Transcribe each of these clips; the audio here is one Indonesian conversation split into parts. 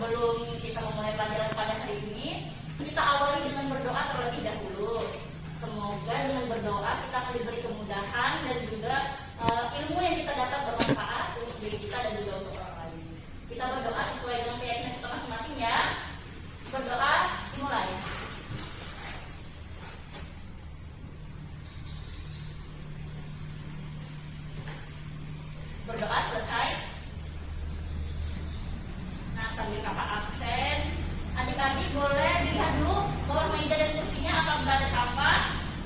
sebelum kita memulai pelajaran pada hari ini, kita awali dengan berdoa terlebih dahulu. Semoga dengan berdoa kita akan diberi kemudahan dan juga ilmu yang kita dapat bermanfaat untuk diri kita dan juga untuk orang lain. Kita berdoa sesuai dengan keyakinan kita masing-masing ya. Berdoa dimulai. Berdoa selesai. Nah, sambil kakak absen, adik-adik boleh dilihat dulu bawah meja dan kursinya apakah ada sampah,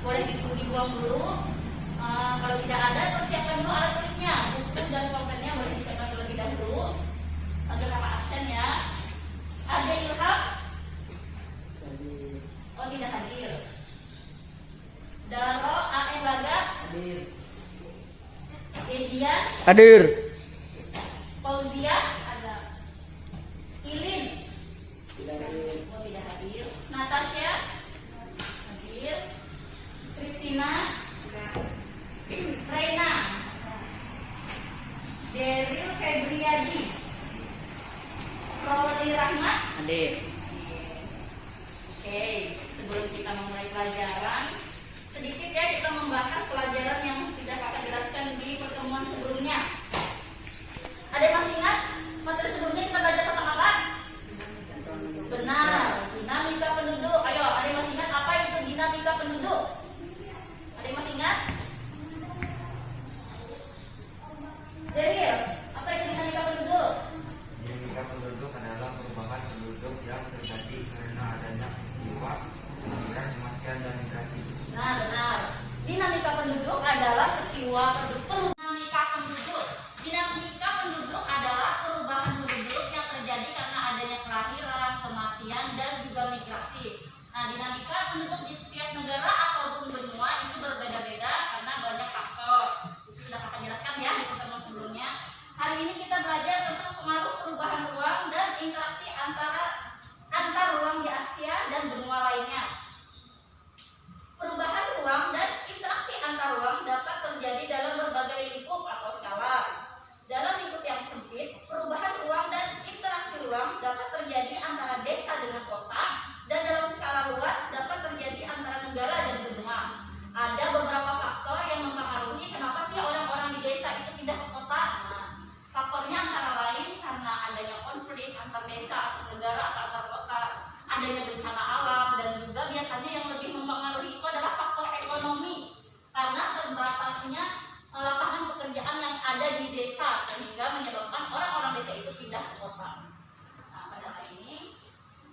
boleh dibuang dulu. Kalau tidak ada, persiapkan dulu alat tulisnya, buku dan pulpennya boleh disiapkan terlebih dahulu. Sambil kakak absen ya. Ada Ilham? Oh, tidak hadir. Daro, A.M. Laga? Hadir. Edian? Hadir. Fauzia? Ada. Ilin? Tidak hadir. Oh, tidak hadir. Natasha? Hadir. Kristina? Tidak. Reina? Deril Febriadi? Roli Rahmat? Hadir. Oke, sebelum kita memulai pelajaran, sedikit ya kita membahas pelajaran yang sudah kakak jelaskan di pertemuan sebelumnya. Ada yang masih ingat materi sebelumnya kita belajar tentang apa? Benar, dinamika penduduk. Ayo, ada yang masih ingat apa itu dinamika penduduk? Ada yang masih ingat? Deril, apa itu dinamika penduduk? Dinamika penduduk adalah perubahan penduduk yang terjadi karena adanya peristiwa kelahiran, kematian, dan migrasi. Nah, benar. Dinamika penduduk adalah peristiwa dinamika penduduk. Dinamika penduduk adalah perubahan penduduk yang terjadi karena adanya kelahiran, kematian, dan juga migrasi. Nah, dinamika penduduk di setiap negara ataupun benua itu berbeda-beda karena banyak faktor. Itu sudah kakak jelaskan ya di pertemuan sebelumnya. Hari ini kita belajar tentang pengaruh perubahan ruang dan interaksi antar ruang di Asia dan benua lainnya. Perubahan ruang dan interaksi antar ruang dapat terjadi dalam berbagai lingkup atau skala. Dalam lingkup yang sempit, perubahan ruang dan interaksi ruang dapat terjadi antara desa dengan kota, dan dalam skala luas dapat terjadi antara negara dan benua. Ada beberapa faktor yang mempengaruhi kenapa sih orang-orang di desa itu pindah ke kota. Nah, faktornya antara lain karena adanya konflik antar desa atau negara atau antar kota, adanya bencana alam, dan juga biasanya yang lebih mempengaruhi itu adalah faktor ekonomi karena terbatasnya lapangan pekerjaan yang ada di desa sehingga menyebabkan orang-orang desa itu pindah ke kota. Nah, pada hari ini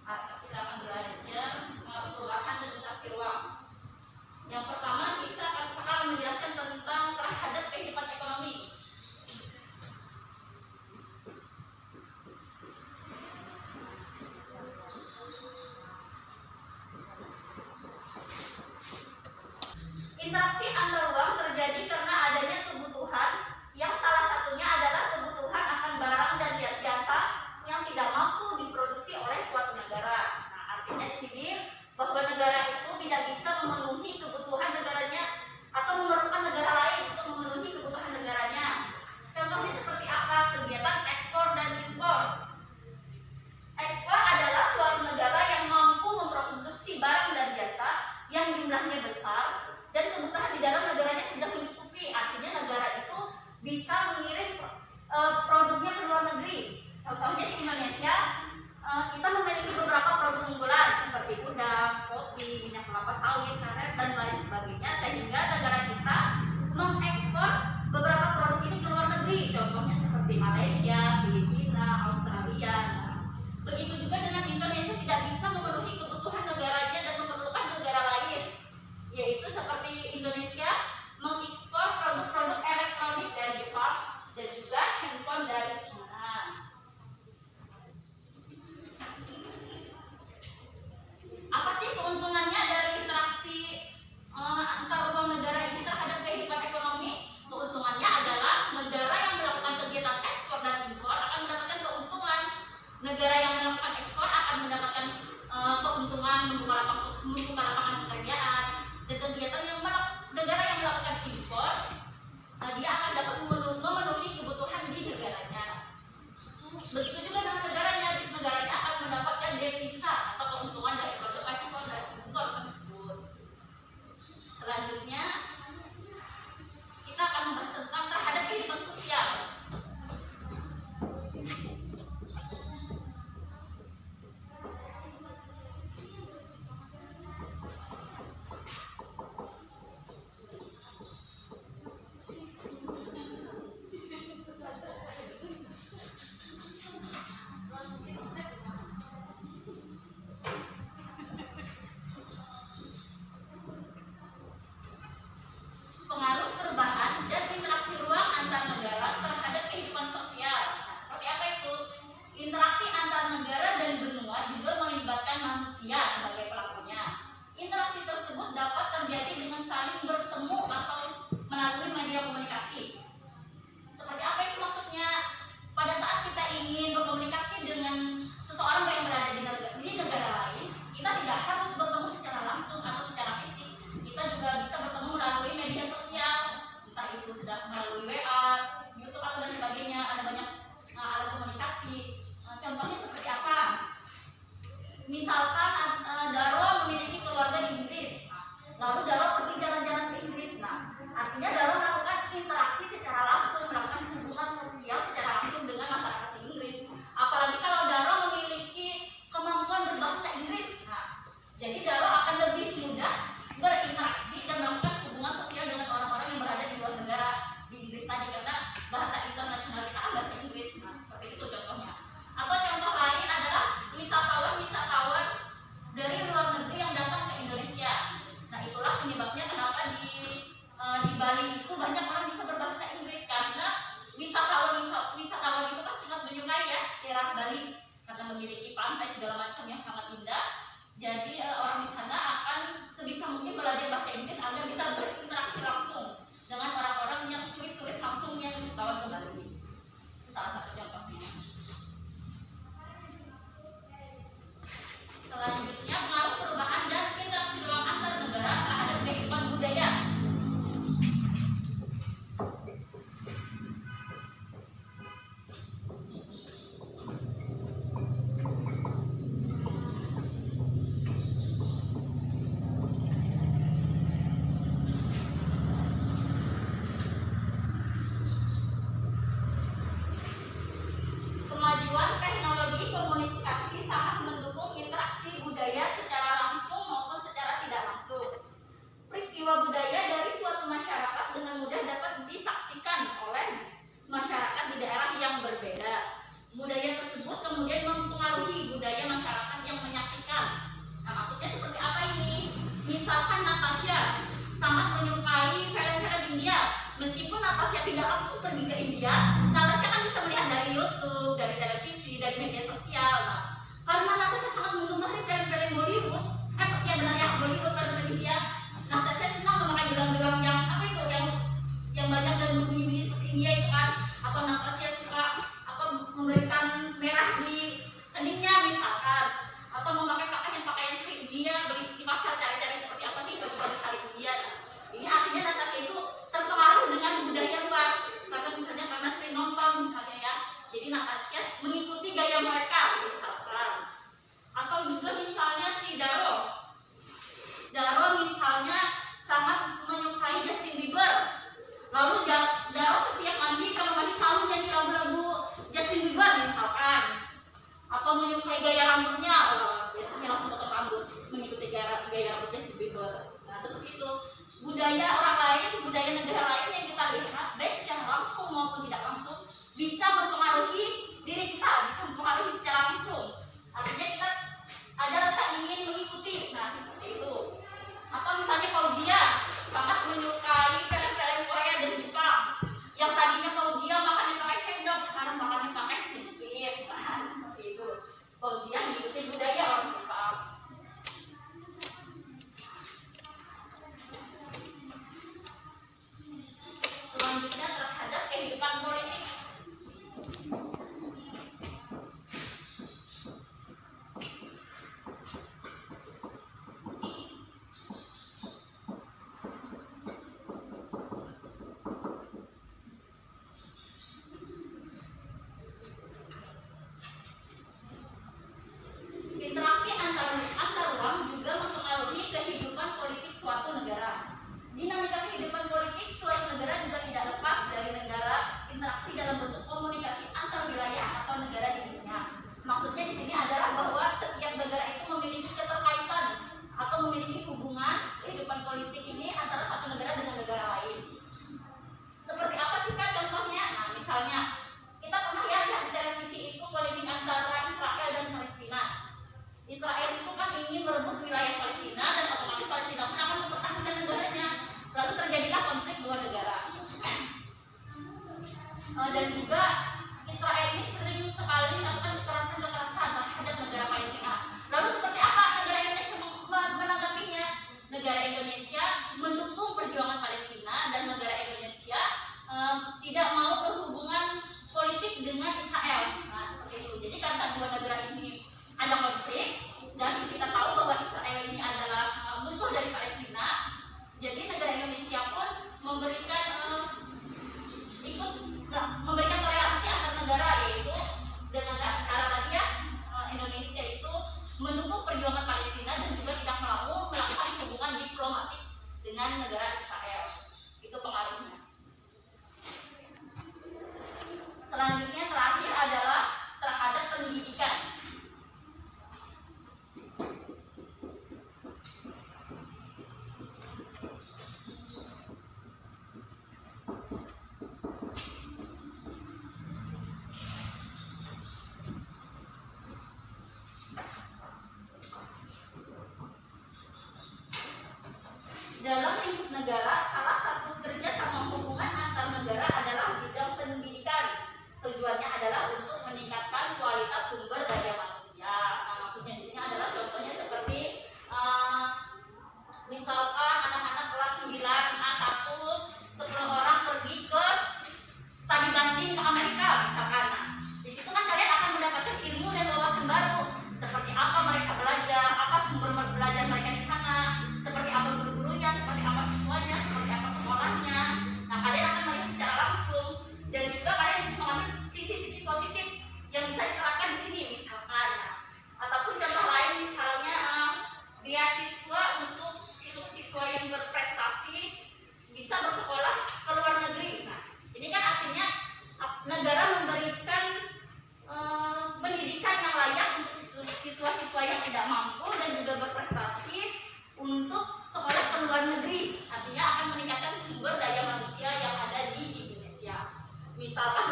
kita akan belajar perubahan dan interaksi ruang. Yang pertama kita akan menjelaskan tentang terhadap kehidupan ekonomi. Interaksi antar ruang terjadi karena adanya kebutuhan yang salah satunya adalah kebutuhan akan barang dan jasa yang tidak mampu diproduksi oleh suatu negara. Nah, artinya di sini bahwa negara itu tidak bisa memenuhi kebutuhan negaranya atau memerlukan negara lain untuk memenuhi kebutuhan negaranya. Contohnya seperti apa? Kegiatan ekspor dan impor. Ekspor adalah suatu negara yang mampu memproduksi barang dan jasa yang jumlahnya besar dan kebutuhan di dalam negaranya sudah mencukupi. Artinya negara itu bisa mengirim produknya ke luar negeri. Contohnya di Indonesia, kita memiliki beberapa produk unggulan seperti udang, kopi, minyak kelapa sawit, karet, dan lain sebagainya, sehingga negara kita mengekspor beberapa produk ini ke luar negeri. Contohnya seperti Malaysia, Filipina, Australia. Nah, begitu juga dengan Indonesia tidak bisa memenuhi kebutuhan negaranya dan memerlukan negara lain, yaitu terjadi dengan saling bertemu atau melalui media komunikasi. Seperti apa itu maksudnya? Pada saat kita ingin berkomunikasi dengan seseorang yang berada di negara lain, kita tidak harus bertemu secara langsung atau secara fisik. Kita juga bisa bertemu melalui media sosial, entah itu sudah melalui WA, YouTube atau dan sebagainya. Ada banyak alat komunikasi. Contohnya seperti apa? Misalkan Daro memiliki keluarga di Inggris, lalu Daro pergi jalan-jalan ke Inggris. Nah, artinya Daro melakukan interaksi secara langsung, melakukan hubungan sosial secara langsung dengan masyarakat di Inggris. Apalagi kalau Daro memiliki kemampuan berbahasa Inggris, nah, jadi Daro akan lebih mudah berinteraksi dan melakukan hubungan sosial dengan orang-orang yang berada di luar negara di Inggris tadi, karena bahasa internasional kita kan bahasa Inggris. Nah, seperti itu contohnya. Atau contoh lain adalah wisatawan dari luar negeri yang datang ke Indonesia. Nah, itulah penyebabnya kenapa di Bali itu banyak orang bisa berbahasa Inggris, karena wisatawan itu kan sangat menyukai ya daerah Bali karena memiliki pantai segala macam yang sangat indah. Jadi orang di sana akan sebisa mungkin belajar bahasa Inggris agar bisa berinteraksi langsung dengan orang-orang yang turis-turis langsung yang wisatawan ke Bali. Itu salah satu contohnya. Selanjutnya, pengaruh perubahan dan interaksi ruang antar negara terhadap kehidupan budaya. Kemajuan teknologi komunikasi sangat mendukung interaksi budaya secara langsung maupun secara tidak langsung. Peristiwa budaya dari suatu masyarakat dengan mudah dapat disaksikan oleh masyarakat di daerah yang berbeda. Budaya tersebut kemudian mempengaruhi budaya masyarakat yang menyaksikan. Nah, maksudnya seperti apa ini? Misalkan Natasha sangat menyukai film-film India. Meskipun Natasha tidak langsung pergi ke India, Natasha kan bisa melihat dari YouTube, dari televisi, dari media sosial. Nah, karena Natasha sangat menggemari film-film Bollywood, Bollywood pada India, Natasha senang memakai gelang-gelang yang apa itu, yang banyak dan berbunyi-bunyi seperti India itu kan. Atau Natasha suka memberikan merah di keningnya misalkan, atau memakai pakaian seperti India, beli di pasar cari-cari seperti apa sih baju-baju sari India. Ini artinya Natasha itu terpengaruh dengan budaya luar, karena misalnya karena sering nonton misalnya ya, jadi Natasha mengikuti gaya mereka misalkan. Atau juga misalnya si Daro misalnya sangat menyukai Justin Bieber, lalu Daro setiap mandi kalau mandi selalu nyanyi lagu-lagu Justin Bieber misalkan. Atau menyukai gaya rambutnya, biasanya langsung potong rambut mengikuti gaya rambut Justin Bieber. Nah, seperti itu. Budaya orang lain, budaya negara lain yang kita lihat baik secara langsung maupun tidak langsung bisa mempengaruhi diri kita, bisa mempengaruhi secara langsung. Artinya kita ada rasa ingin mengikuti. Nah, seperti itu. Atau misalnya Fauzia sangat menyukai film-film Korea dan Jepang. Yang tadinya Fauzia makannya pakai sendok, sekarang makannya pakai sipit. Nah, seperti itu. Fauzia mengikuti budaya orang Jepang. Selanjutnya terhadap kehidupan politik. Interaksi antar ruang juga mempengaruhi kehidupan politik suatu negara. Dinamika kehidupan politik suatu negara juga tidak lepas dari interaksi negara Israel. Itu pengaruhnya. Selanjutnya terakhir adalah terhadap pendidikan. Dalam lingkup negara, salah satu kerjasama hubungan antar negara adalah bidang pendidikan. Tujuannya adalah untuk meningkatkan kualitas sumber daya manusia. Nah, maksudnya di sini adalah contohnya seperti misalkan anak-anak kelas 9A1 10 orang pergi ke studi banding ke Amerika misalkan. Nah, di situ kan kalian akan mendapatkan ilmu dan wawasan baru. Seperti apa mereka belajar, apa sumber belajar mereka di sana, seperti apa guru-gurunya, seperti apa siswanya, seperti apa sekolahnya. Nah, kalian akan melihat secara langsung dan juga kalian bisa mengambil sisi-sisi positif yang bisa diterapkan di sini misalkan. Ataupun contoh lain misalnya beasiswa untuk siswa-siswa yang berprestasi bisa bersekolah ke luar negeri. Nah, ini kan artinya negara memberikan pendidikan yang layak untuk siswa-siswa yang tidak mampu dan juga berprestasi untuk sekolah ke luar negeri. Artinya akan meningkatkan sumber daya manusia yang ada di Indonesia. Misalkan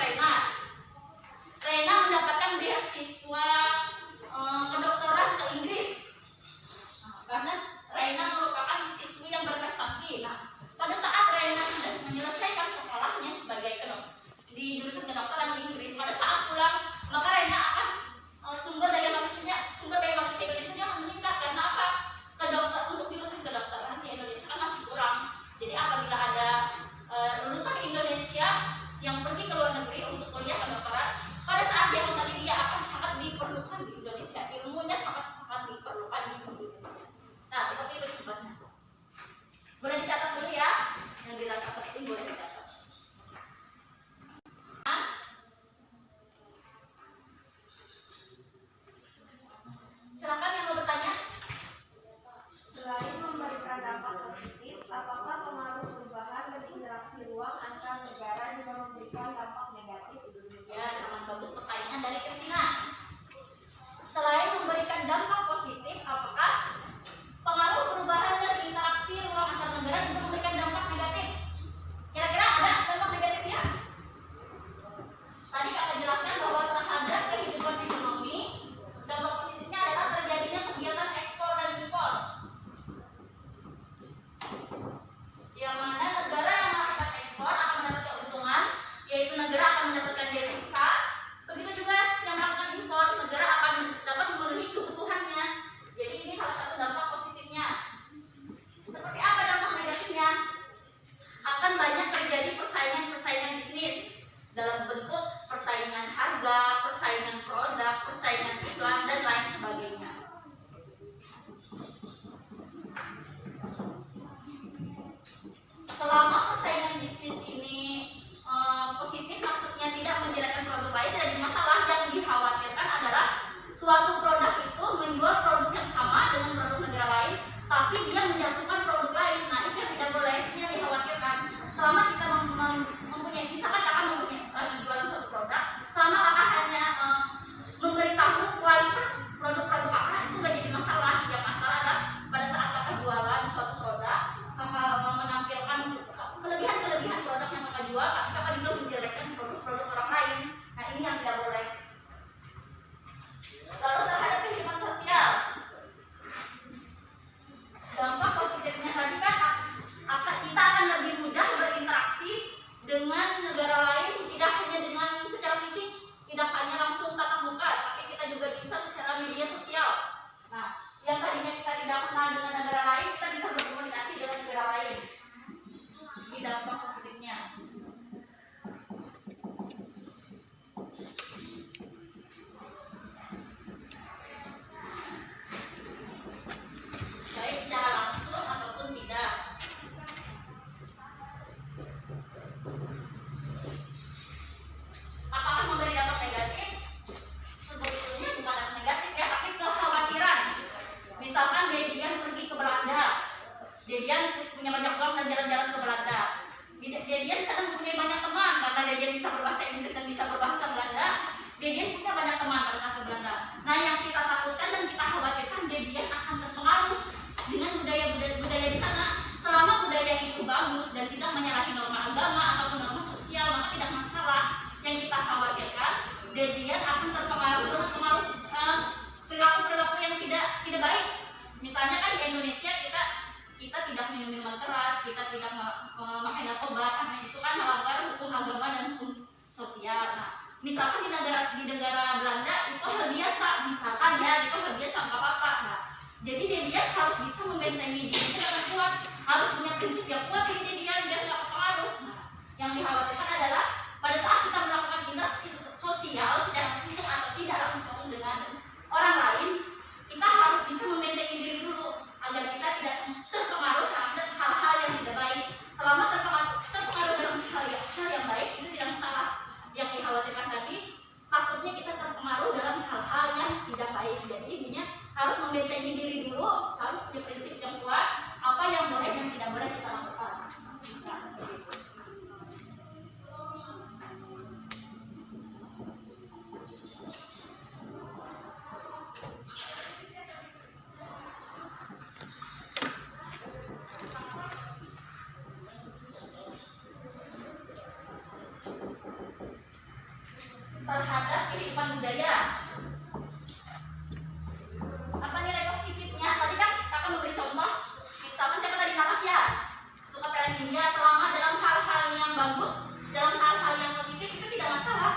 Reina mendapatkan beasiswa kedokteran ke Inggris. Nah, karena Reina merupakan siswi yang berprestasi. Nah, pada saat Reina sudah menyelesaikan sekolahnya sebagai di jurusan kedokteran di Inggris, pada saat pulang maka Reina akan sumber daya manusia Indonesia akan meningkat. Karena apa? Untuk jurusan kedokteran di Indonesia kan masih kurang. Jadi apabila ada lulusan Indonesia yang pergi ke luar negeri untuk kuliah kedokteran, pada saat dia kembali dia akan sangat diperlukan di Indonesia. Ilmunya sangat diperlukan di Indonesia. Nah, seperti itu akibatnya. Boleh dicatat dulu ya. Yang dirasa penting boleh dicatat. Silakan yang mau bertanya. Selain memberikan dampak positif, apakah pengaruh perubahan dan interaksi ruang antar negara juga memberikan dampak negatif? Ya, sangat bagus pertanyaan dari Kristina. Selain memberikan dampak positif, apakah pengaruh perubahan dan interaksi ruang antar negara juga memberikan dampak negatif? Kira-kira ada dampak negatifnya? Tadi kakak jelaskan bahwa terhadap kehidupan ekonomi, dampak positifnya adalah terjadinya kegiatan ekspor dan impor. Yang mana negara yang melakukan ekspor akan mendapat keuntungan, yaitu negara akan mendapatkan devisa. Begitu juga yang melakukan impor, negara akan dapat memenuhi kebutuhannya. Jadi ini salah satu dampak positifnya. Seperti apa dampak negatifnya? Akan banyak terjadi persaingan bisnis dalam bentuk persaingan harga, persaingan produk, persaingan iklan, dan lain sebagainya. Selama persaingan bisnis ini positif, maksudnya tidak menjelekkan produk lain, jadi masalah yang dikhawatirkan adalah suatu produk itu menjual produk yang sama dengan produk negara lain, tapi dia menjatuhkan produk lain. Nah, itu yang tidak boleh, itu yang dikhawatirkan. Selama kita mempunyai, misalkan kakak mempunyai menjual suatu produk, selama kakak hanya memberitahu kualitas produk-produk kakak, itu nggak jadi masalah. Yang masalah adalah pada saat kakak jualan suatu produk, kakak menampilkan kelebihan produk yang kakak jual, tapi kakak juga menjelekkan produk-produk orang lain. Nah, ini yang tidak boleh. Lalu terhadap kehidupan sosial, dampak positifnya tadi kan kita akan lebih mudah berinteraksi dengan negara lain, tidak hanya dengan secara fisik, tidak hanya langsung tatap muka, tapi kita juga bisa secara media sosial. Nah, yang tadinya kita tidak kenal dengan negara lain, kita bisa berkomunikasi dengan negara lain. Ini dampak positifnya. Baik secara langsung ataupun tidak. Apakah memberi dampak negatif? Sebetulnya bukan dampak negatif ya, tapi kekhawatiran. Misalkan Dedian pergi ke Belanda, Dedian punya banyak uang dan kita tidak memakai narkoba, karena itu kan melanggar hukum agama dan hukum sosial. Nah, misalkan di negara Belanda itu hal biasa, misalkan ya itu hal biasa nggak apa-apa. Nah, jadi dia harus bisa membentengi dirinya dengan kuat, harus punya prinsip yang kuat ini dia nggak terpengaruh. Nah, yang dikhawatirkan adalah pada saat kita melakukan interaksi sosial secara langsung atau tidak langsung dengan orang lain, kita harus bisa membentengi diri dulu agar kita tidak terpengaruh terhadap hal-hal yang tidak baik. Selama terpengaruh dalam hal yang baik itu tidak masalah. Yang dikhawatirkan tadi takutnya kita terpengaruh dalam hal-hal yang tidak baik. Jadi intinya harus membentengi diri dulu, harus punya prinsip yang kuat, apa yang boleh dan tidak boleh kita lakukan. Nah, terhadap kehidupan budaya. Apa nilai positifnya? Tadi kan kakak memberi contoh, misalkan saya tadi napas ya, suka film India, selama dalam hal-hal yang bagus, dalam hal-hal yang positif itu tidak masalah.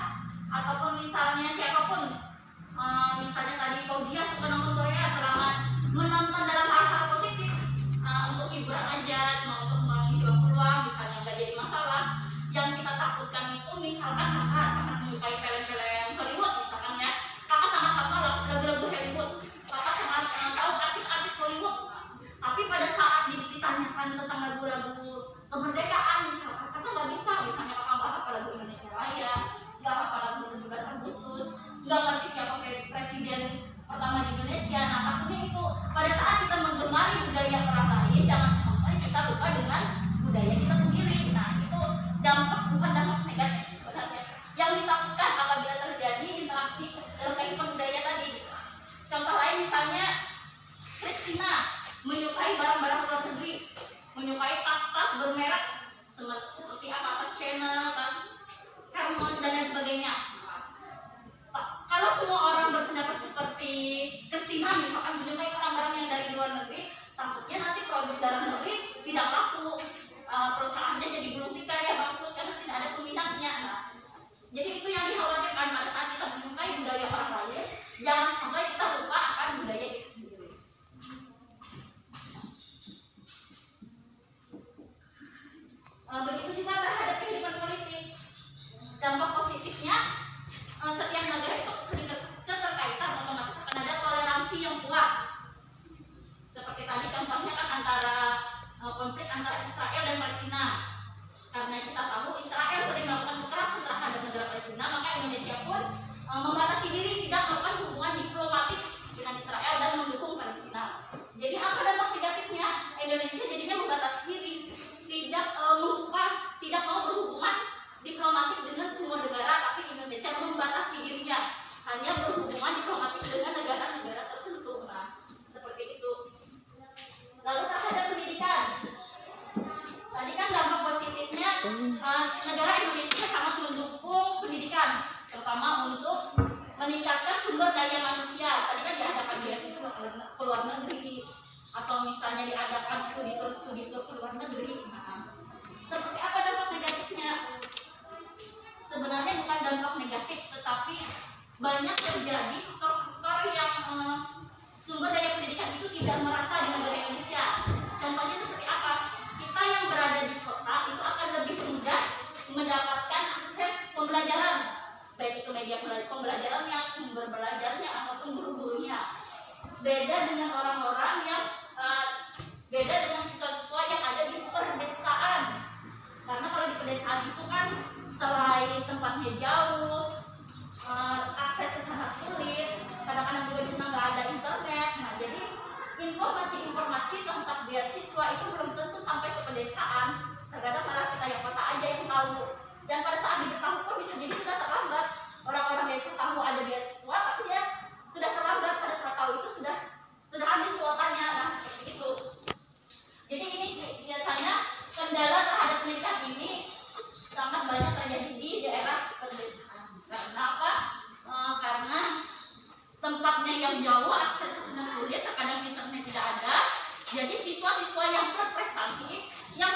Ataupun misalnya siapapun, misalnya tadi Fauzia suka nonton Korea, selama menonton dalam hal-hal positif, untuk hiburan aja, untuk mengisi waktu luang, misalnya nggak jadi masalah. Yang kita takutkan itu misalkan kakak sangat menyukai film-film Hollywood, misalkan ya, kakak sangat hafal lagu-lagu Hollywood, kakak sangat tahu artis-artis Hollywood, tapi pada saat ditanyakan tentang lagu-lagu kemerdekaan misalkan kakak nggak bisa, misalnya kakak nggak hafal lagu Indonesia Raya, nggak hafal lagu 17 Agustus, nggak ngerti siapa presiden pertama di Indonesia. Nah, takutnya itu pada saat kita menggemari budaya orang lain, jangan sampai kita lupa dengan budaya kita sendiri. Nah, itu dampak, bukan dampak negatif sebenarnya yang ditakutkan apabila terjadi interaksi kehidupan budaya tadi. Contoh lain misalnya Christina menyukai barang-barang luar negeri, menyukai tas-tas bermerek seperti apa, tas Chanel, tas Hermes dan lain sebagainya. Kalau semua orang berpendapat seperti Christina misalkan menyukai barang-barang yang dari luar negeri, takutnya nanti produk dalam negeri tidak laku, perusahaannya jadi gulung tikar ya, bangkrut karena tidak ada peminatnya. Nah, jadi itu yang dikhawatirkan pada saat kita menyukai budaya orang lain, jangan sampai kita lupa akan budaya itu sendiri. Begitu juga terhadap kehidupan politik. Dampak positifnya, setiap negara itu keterkaitan otomatis akan ada toleransi yang kuat. Seperti tadi contohnya kan antara konflik antara Israel dan Palestina. Karena kita tahu Israel sering melakukan kekerasan terhadap negara Palestina, maka Indonesia pun membatasi diri tidak melakukan hubungan diplomatik dengan Israel dan mendukung Palestina. Jadi apa dampak negatifnya? Indonesia jadinya membatasi diri, tidak membuka, tidak mau berhubungan diplomatik dengan semua negara, tapi Indonesia membatasi dirinya hanya berhubungan diplomatik dengan negara-negara tertentu. Nah, seperti itu. Lalu terhadap pendidikan, tadi kan dampak positifnya negara Indonesia sangat mendukung pendidikan, terutama untuk meningkatkan sumber daya manusia. Tadi kan diadakan beasiswa ke luar negeri, atau misalnya diadakan studi tur ke luar negeri. Nah, seperti apa dampak negatifnya? Sebenarnya bukan dampak negatif, tetapi banyak terjadi faktor-faktor yang sumber daya pendidikan itu tidak merata di negara Indonesia. Contohnya seperti apa? Kita yang berada di kota itu akan lebih mudah mendapatkan akses pembelajaran, baik itu media pembelajaran yang sumber belajarnya ataupun guru-gurunya. Beda dengan orang-orang yang beda dengan siswa-siswa yang ada di pedesaan. Karena kalau di pedesaan itu kan selain tempatnya jauh, aksesnya sangat sulit, kadang-kadang juga di sana nggak ada internet. Nah, jadi informasi tentang beasiswa itu belum tentu sampai ke pedesaan. Terkadang malah kita yang kota aja yang tahu. Dan pada saat diberitahu pun bisa jadi sudah terlambat. Orang-orang desa tahu ada beasiswa, tapi dia sudah terlambat. Pada saat tahu itu sudah habis kuotanya. Nah, seperti itu. Jadi ini biasanya kendala terhadap pendidikan ini sangat banyak terjadi di daerah pedesaan. Karena apa? Karena tempatnya yang jauh, aksesnya sudah sulit, terkadang internet tidak ada. Jadi siswa-siswa yang berprestasi, yang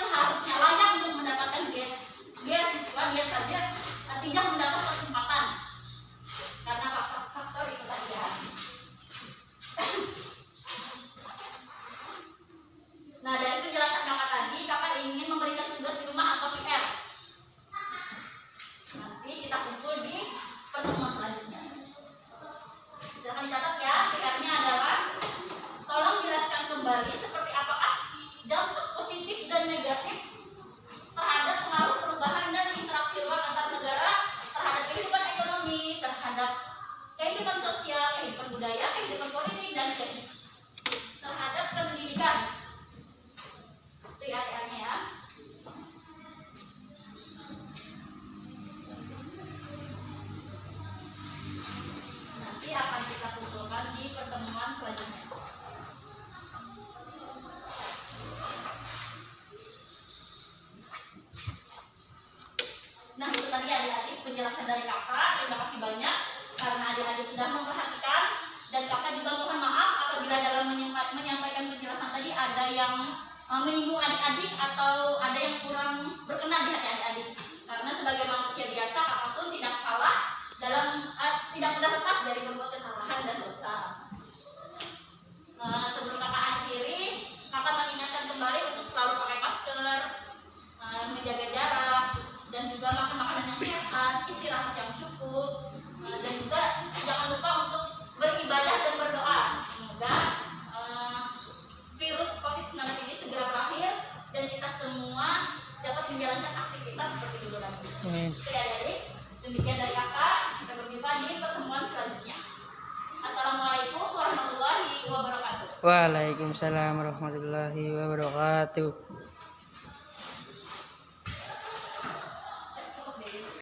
kehidupan sosial, kehidupan budaya, kehidupan politik, dan terhadap pendidikan. Itu ya PR-nya ya. Nanti akan kita kumpulkan di pertemuan selanjutnya. Nah, itu tadi adik-adik penjelasan dari kakak. Terima kasih banyak karena adik-adik sudah memperhatikan, dan kakak juga mohon maaf apabila dalam menyampaikan penjelasan tadi ada yang menyinggung adik-adik atau ada yang kurang berkenan di hati adik-adik. Karena sebagai manusia biasa, kakak pun tidak salah dalam tidak pernah lepas dari berbuat kesalahan dan dosa. Sebelum kakak akhiri, kakak mengingatkan kembali untuk selalu pakai masker, menjaga jarak, dan juga makan makanan yang sehat, istirahat yang cukup, dan juga jangan lupa untuk beribadah dan berdoa. Semoga virus COVID-19 ini segera berakhir dan kita semua dapat menjalankan aktivitas seperti dulu lagi. Oke adik-adik, demikian dari kakak. Kita berjumpa di pertemuan selanjutnya. Assalamualaikum warahmatullahi wabarakatuh. Waalaikumsalam warahmatullahi wabarakatuh.